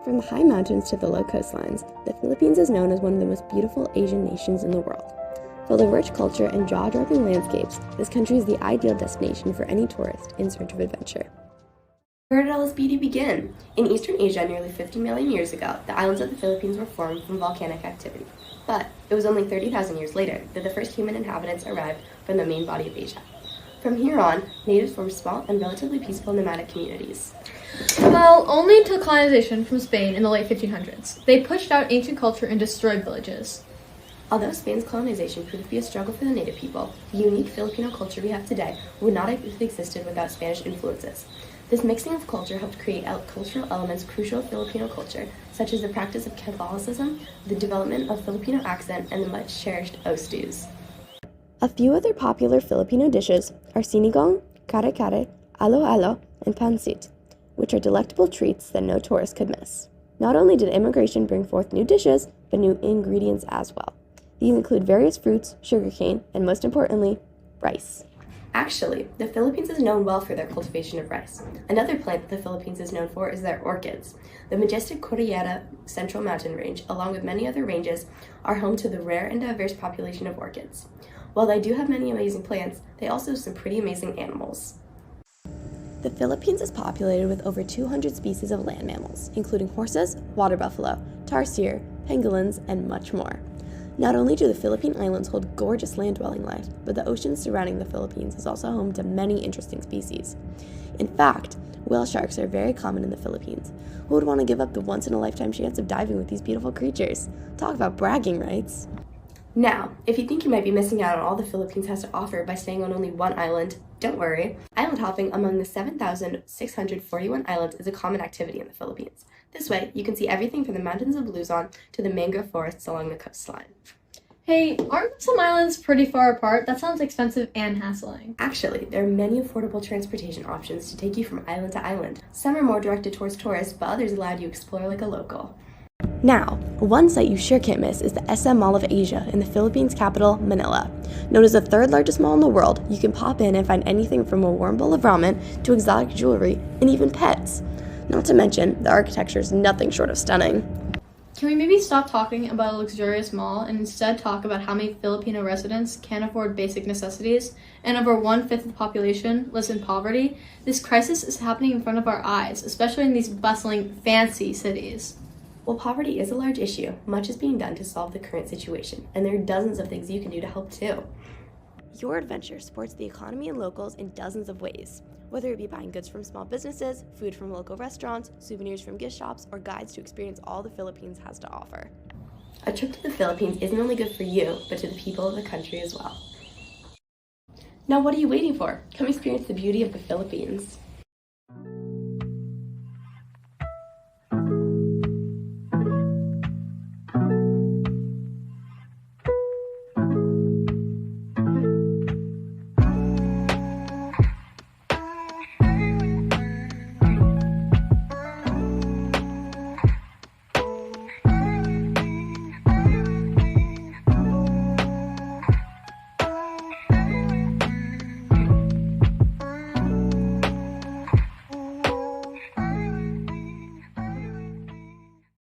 From the high mountains to the low coastlines, the Philippines is known as one of the most beautiful Asian nations in the world. Full of rich culture and jaw-dropping landscapes, this country is the ideal destination for any tourist in search of adventure. Where did all this beauty begin? In Eastern Asia nearly 50 million years ago, the islands of the Philippines were formed from volcanic activity. But it was only 30,000 years later that the first human inhabitants arrived from the main body of Asia. From here on, natives formed small and relatively peaceful nomadic communities. Well, only until colonization from Spain in the late 1500s. They pushed out ancient culture and destroyed villages. Although Spain's colonization proved to be a struggle for the native people, the unique Filipino culture we have today would not have existed without Spanish influences. This mixing of culture helped create cultural elements crucial to Filipino culture, such as the practice of Catholicism, the development of Filipino accent, and the much-cherished o stews. A few other popular Filipino dishes are sinigang, kare-kare, alo-alo, and pancit, which are delectable treats that no tourist could miss. Not only did immigration bring forth new dishes, but new ingredients as well. These include various fruits, sugarcane, and most importantly, rice. Actually, the Philippines is known well for their cultivation of rice. Another plant that the Philippines is known for is their orchids. The majestic Cordillera Central Mountain Range, along with many other ranges, are home to the rare and diverse population of orchids. While they do have many amazing plants, they also have some pretty amazing animals. The Philippines is populated with over 200 species of land mammals, including horses, water buffalo, tarsier, pangolins, and much more. Not only do the Philippine Islands hold gorgeous land-dwelling life, but the ocean surrounding the Philippines is also home to many interesting species. In fact, whale sharks are very common in the Philippines. Who would want to give up the once-in-a-lifetime chance of diving with these beautiful creatures? Talk about bragging rights. Now, if you think you might be missing out on all the Philippines has to offer by staying on only one island, don't worry. Island hopping among the 7,641 islands is a common activity in the Philippines. This way, you can see everything from the mountains of Luzon to the mangrove forests along the coastline. Hey, aren't some islands pretty far apart? That sounds expensive and hassling. Actually, there are many affordable transportation options to take you from island to island. Some are more directed towards tourists, but others allow you to explore like a local. Now, one site you sure can't miss is the SM Mall of Asia in the Philippines capital, Manila. Known as the third largest mall in the world, you can pop in and find anything from a warm bowl of ramen to exotic jewelry and even pets. Not to mention, the architecture is nothing short of stunning. Can we maybe stop talking about a luxurious mall and instead talk about how many Filipino residents can't afford basic necessities, and over 1/5 of the population lives in poverty? This crisis is happening in front of our eyes, especially in these bustling, fancy cities. While poverty is a large issue, much is being done to solve the current situation, and there are dozens of things you can do to help too. Your adventure supports the economy and locals in dozens of ways, whether it be buying goods from small businesses, food from local restaurants, souvenirs from gift shops, or guides to experience all the Philippines has to offer. A trip to the Philippines isn't only good for you, but to the people of the country as well. Now what are you waiting for? Come experience the beauty of the Philippines.